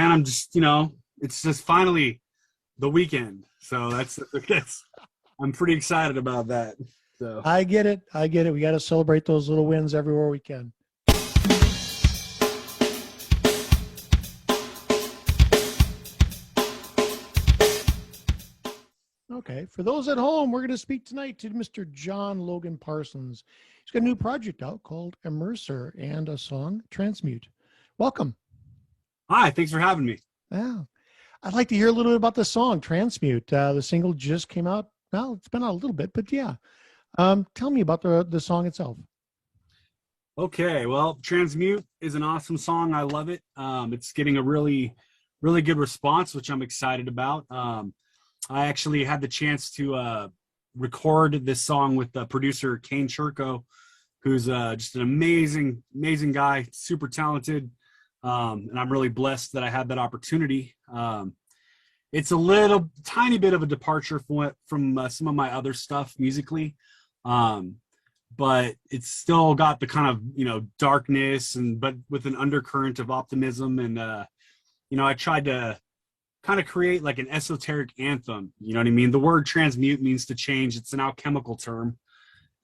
man. I'm just, it's just finally the weekend. So that's I'm pretty excited about that. So I get it. We got to celebrate those little wins everywhere we can. Okay, for those at home, we're going to speak tonight to Mr. John Logan Parsons. He's got a new project out called Immerser and a song, Transmute. Welcome. Hi, thanks for having me. Yeah. I'd like to hear a little bit about the song, Transmute. The single just came out. Well, it's been out a little bit, but yeah. Tell me about the song itself. Okay, well, Transmute is an awesome song. I love it. It's getting a really, really good response, which I'm excited about. I actually had the chance to record this song with producer Kane Churko, who's just an amazing, amazing guy, super talented. And I'm really blessed that I had that opportunity. It's a little tiny bit of a departure from some of my other stuff musically. But it's still got the kind of, darkness but with an undercurrent of optimism. And, I tried to kind of create like an esoteric anthem. You know what I mean? The word transmute means to change. It's an alchemical term.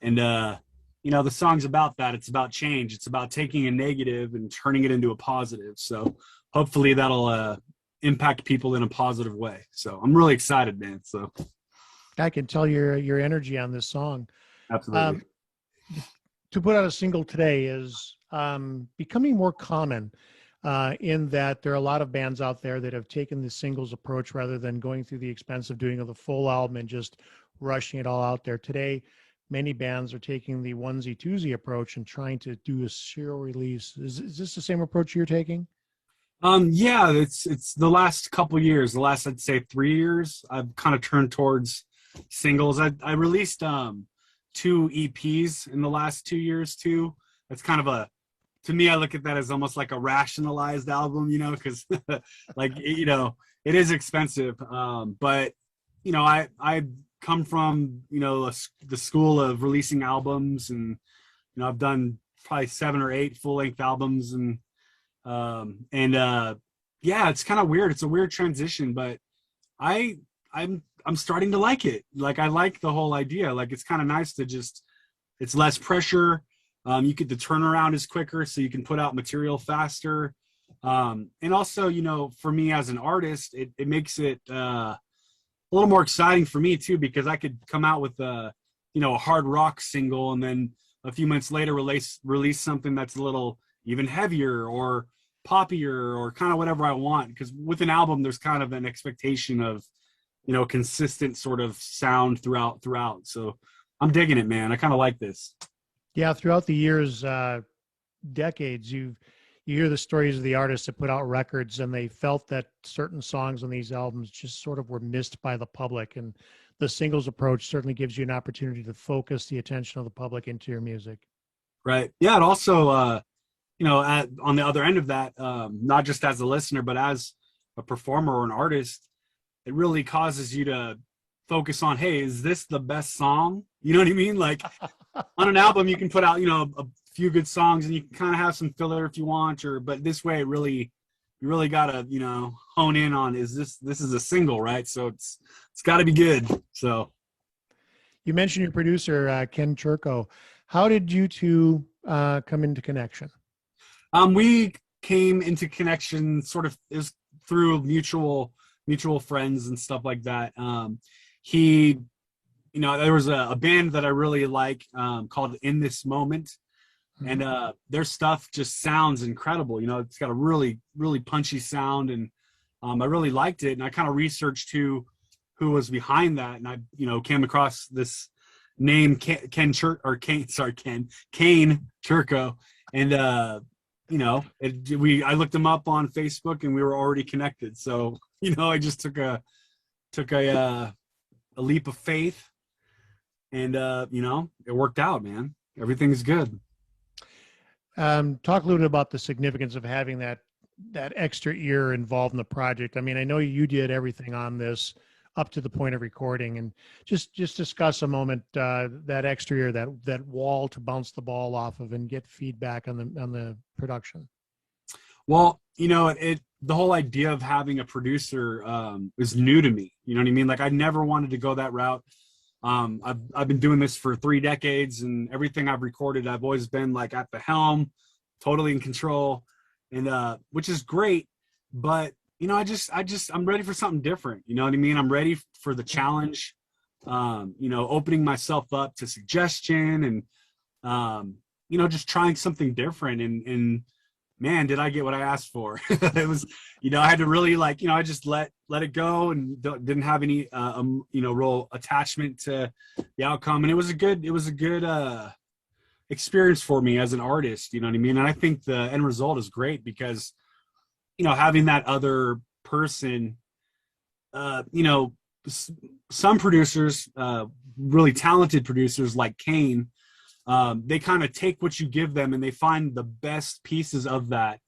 And, the song's about that. It's about change. It's about taking a negative and turning it into a positive. So hopefully that'll impact people in a positive way. So I'm really excited, man. So I can tell your energy on this song. Absolutely. To put out a single today is becoming more common in that there are a lot of bands out there that have taken the singles approach rather than going through the expense of doing the full album and just rushing it all out there. Today, many bands are taking the onesie twosie approach and trying to do a serial release. Is this the same approach you're taking? Yeah, it's the last couple years, the last, I'd say 3 years, I've kind of turned towards singles. I released 2 EPs in the last 2 years too. That's kind of to me, I look at that as almost like a rationalized album, because it is expensive. But I come from, the school of releasing albums, and, I've done probably 7 or 8 full length albums, and yeah, it's kind of weird. It's a weird transition, but I'm starting to like it. Like, I like the whole idea. Like, it's kind of nice to it's less pressure. The turnaround is quicker, so you can put out material faster. And also, for me as an artist, it makes it a little more exciting for me too, because I could come out with a hard rock single, and then a few months later release something that's a little even heavier or poppier or kind of whatever I want. Because with an album, there's kind of an expectation of consistent sort of sound throughout. So I'm digging it, man. I kind of like this. Yeah, throughout the years, decades, you hear the stories of the artists that put out records, and they felt that certain songs on these albums just sort of were missed by the public. And the singles approach certainly gives you an opportunity to focus the attention of the public into your music. Right. Yeah. It also, on the other end of that, not just as a listener, but as a performer or an artist, it really causes you to focus on, hey, is this the best song? You know what I mean? Like, on an album, you can put out, a few good songs, and you can kind of have some filler if you want, but this way, you really gotta, hone in on, this is a single, right? So it's got to be good. So you mentioned your producer, Ken Churko. How did you two come into connection? We came into connection sort of is through mutual friends and stuff like that. There was a band that I really like called In This Moment, and their stuff just sounds incredible. It's got a really, really punchy sound, and I really liked it. And I kind of researched who was behind that, and I came across this name, Kane Churko, and I looked him up on Facebook, and we were already connected. So I just took a leap of faith, and it worked out, man. Everything's good. Talk a little bit about the significance of having that extra ear involved in the project. I mean, I know you did everything on this up to the point of recording, and just discuss a moment that extra ear, that wall to bounce the ball off of and get feedback on the production. Well, the whole idea of having a producer is new to me. You know what I mean? Like I never wanted to go that route. I've been doing this for 3 decades, and everything I've recorded, I've always been like at the helm, totally in control, and which is great. But you know, I'm ready for something different. You know what I mean? I'm ready for the challenge. You know, opening myself up to suggestion and you know, just trying something different. And man, did I get what I asked for. It was, you know, I had to really like, you know, I just let it go and didn't have any, you know, real attachment to the outcome. And it was a good experience for me as an artist, you know what I mean? And I think the end result is great because, you know, having that other person, you know, some producers, really talented producers like Kane, they kind of take what you give them and they find the best pieces of that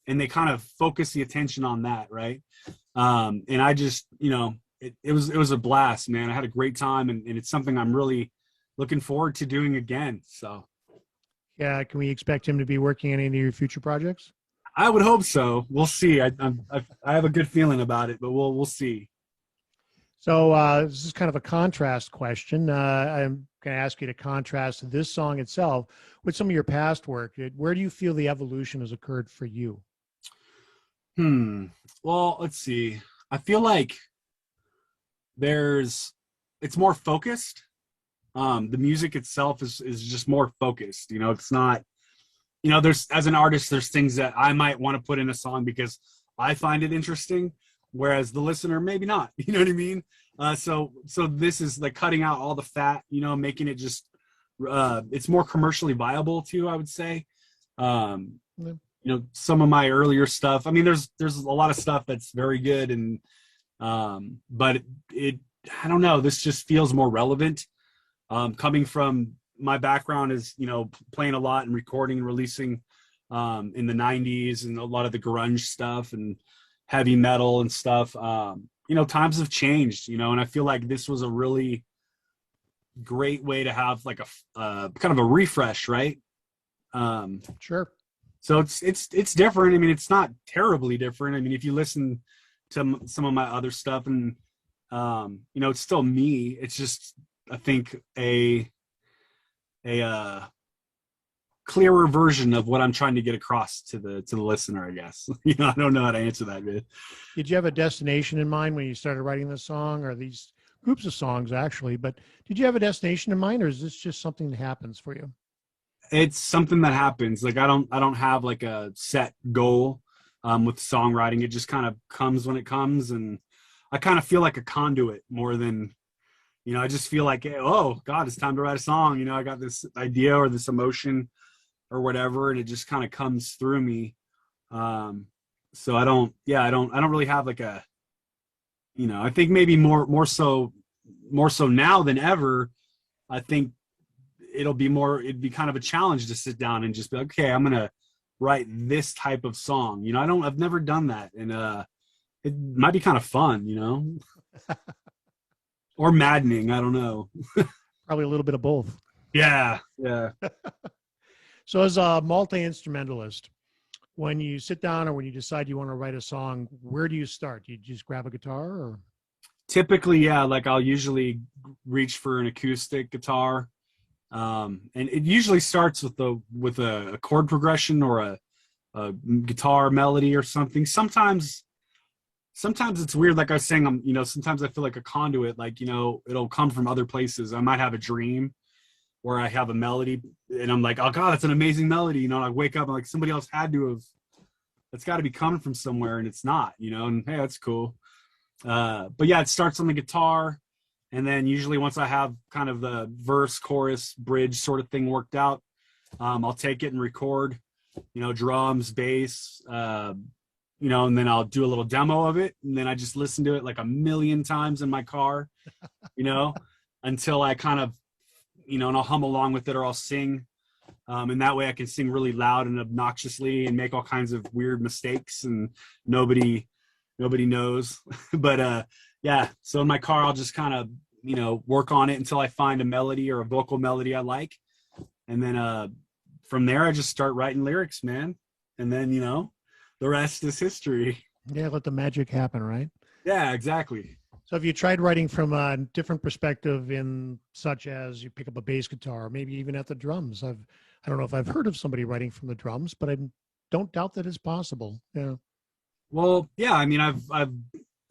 and they kind of focus the attention on that, right? And I just, you know, it was a blast, man. I had a great time, and it's something I'm really looking forward to doing again. So Yeah, can we expect him to be working on any of your future projects? I would hope so. We'll see. I have a good feeling about it, but we'll see. So this is kind of a contrast question. I'm going to ask you to contrast this song itself with some of your past work. Where do you feel the evolution has occurred for you? Well, let's see. I feel like it's more focused. The music itself is just more focused. You know, it's not, you know, there's, as an artist, there's things that I might want to put in a song because I find it interesting, whereas the listener maybe not. You know what I mean? So this is like cutting out all the fat, you know, making it just it's more commercially viable too, I would say. You know, some of my earlier stuff, I mean, there's a lot of stuff that's very good, and but it I don't know, this just feels more relevant. Coming from my background is, you know, playing a lot and recording and releasing in the 90s and a lot of the grunge stuff and heavy metal and stuff. You know, times have changed, you know, and I feel like this was a really great way to have like a kind of a refresh, right? Sure. So it's different. I mean, it's not terribly different. I mean, if you listen to some of my other stuff, and you know, it's still me. It's just, I think, a clearer version of what I'm trying to get across to the listener, I guess. You know, I don't know how to answer that, man. Did you have a destination in mind when you started writing this song, or these groups of songs actually? But did you have a destination in mind, or is this just something that happens for you? It's something that happens. Like I don't have like a set goal with songwriting. It just kind of comes when it comes, and I kind of feel like a conduit more than, you know, I just feel like, hey, oh God, it's time to write a song. You know, I got this idea or this emotion or whatever, and it just kind of comes through me. So I don't really have like a, you know, I think maybe more so now than ever. I think it'd be kind of a challenge to sit down and just be like, okay, I'm gonna write this type of song. You know, I've never done that, and it might be kind of fun, you know, or maddening. I don't know. Probably a little bit of both. Yeah. So as a multi-instrumentalist, when you sit down or when you decide you want to write a song, where do you start? Do you just grab a guitar, or? Typically, yeah, like I'll usually reach for an acoustic guitar. And it usually starts with a chord progression or a guitar melody or something. Sometimes it's weird. Like I was saying, you know, sometimes I feel like a conduit, like, you know, it'll come from other places. I might have a dream where I have a melody and I'm like, oh God, that's an amazing melody. You know, and I wake up and like somebody else had to have, it's got to be coming from somewhere, and it's not, you know, and hey, that's cool. But yeah, it starts on the guitar. And then usually once I have kind of the verse, chorus, bridge sort of thing worked out, I'll take it and record, you know, drums, bass, you know, and then I'll do a little demo of it. And then I just listen to it like a million times in my car, you know, until I kind of, you know, and I'll hum along with it or I'll sing. And that way I can sing really loud and obnoxiously and make all kinds of weird mistakes and nobody knows. But yeah, so in my car, I'll just kind of, you know, work on it until I find a melody or a vocal melody I like. And then from there, I just start writing lyrics, man. And then, you know, the rest is history. Yeah, let the magic happen, right? Yeah, exactly. So have you tried writing from a different perspective in such as you pick up a bass guitar, maybe even at the drums? I don't know if I've heard of somebody writing from the drums, but I don't doubt that it's possible. Yeah. Well, yeah, I mean,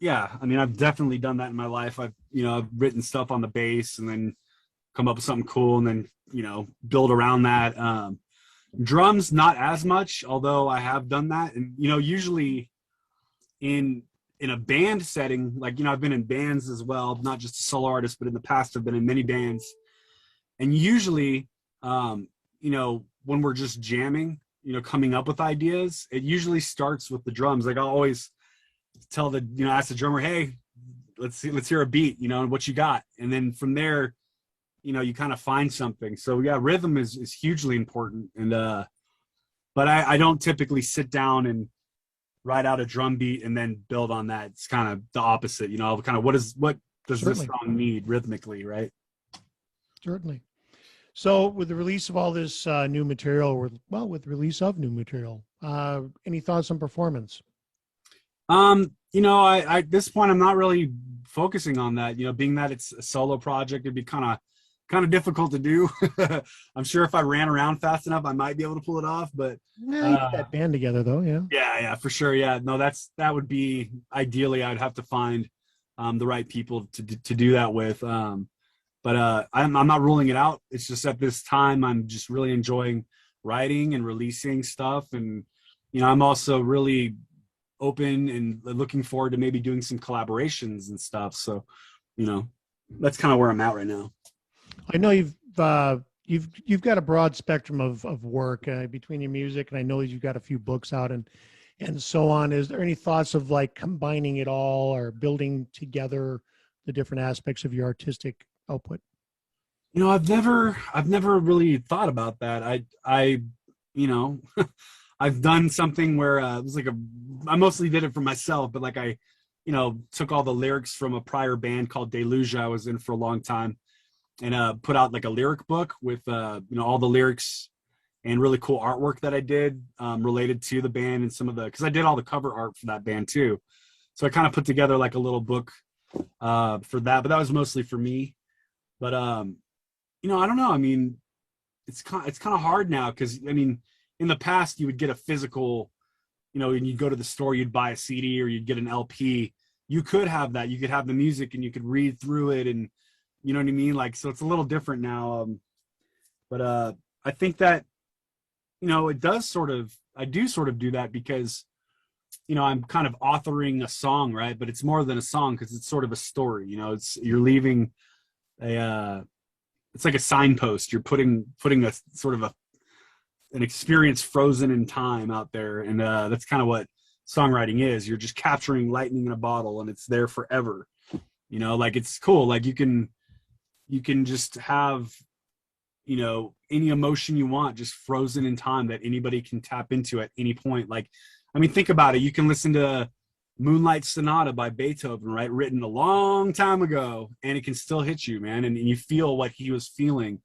yeah, I mean, I've definitely done that in my life. I've written stuff on the bass and then come up with something cool and then, build around that. Drums, not as much, although I have done that. And, usually in a band setting, like, I've been in bands as well, not just a solo artist, but in the past I've been in many bands. And usually, when we're just jamming, coming up with ideas, it usually starts with the drums. Like I'll always tell ask the drummer, hey, let's hear a beat, and what you got. And then from there, you kind of find something. So yeah, rhythm is hugely important. And, but I don't typically sit down and write out a drum beat and then build on that. It's kind of the opposite, kind of what does Certainly. this song need rhythmically, right? Certainly. So with the release of all this new material, with release of new material, any thoughts on performance? I at this point I'm not really focusing on that. Being that it's a solo project, it'd be kind of difficult to do. I'm sure if I ran around fast enough, I might be able to pull it off. But Yeah, you put that band together though, yeah. yeah, for sure. Yeah, no, that would be ideally. I'd have to find the right people to do that with. But I'm not ruling it out. It's just at this time I'm just really enjoying writing and releasing stuff, and I'm also really open and looking forward to maybe doing some collaborations and stuff. So, that's kind of where I'm at right now. I know you've got a broad spectrum of work between your music, and I know you've got a few books out and so on. Is there any thoughts of like combining it all or building together the different aspects of your artistic output? I've never really thought about that. You know, I've done something where it was I mostly did it for myself, but like took all the lyrics from a prior band called Deluge I was in for a long time, and put out like a lyric book with all the lyrics and really cool artwork that I did related to the band and because I did all the cover art for that band too. So I kind of put together like a little book for that, but that was mostly for me. But I don't know. I mean, it's kind of hard now because I mean, in the past you would get a physical, and you'd go to the store, you'd buy a CD or you'd get an LP. You could have that. You could have the music and you could read through it, and you know what I mean. Like, so it's a little different now. But I think that it does I do sort of do that because I'm kind of authoring a song, right? But it's more than a song because it's sort of a story. You're leaving a it's like a signpost. You're putting a sort of an experience frozen in time out there, and that's kind of what songwriting is. You're just capturing lightning in a bottle, and it's there forever. Like it's cool. Like you can just have any emotion you want just frozen in time that anybody can tap into at any point. Like, I mean, think about it. You can listen to Moonlight Sonata by Beethoven, right? Written a long time ago, and it can still hit you, man. And you feel what he was feeling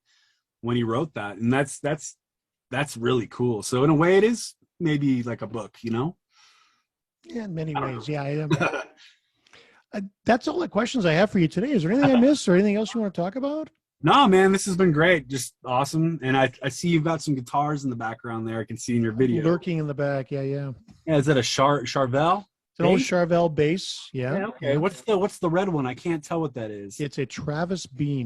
when he wrote that. And that's really cool. So in a way it is maybe like a book, Yeah, in many ways. Yeah. That's all the questions I have for you today. Is there anything I missed or anything else you want to talk about? No, man, this has been great. Just awesome. And I see you've got some guitars in the background there. I can see in your video. Lurking in the back. Yeah. Yeah. Is that a Charvel? It's an old Charvel bass. Yeah. Okay. Yeah. What's the red one? I can't tell what that is. It's a Travis Bean.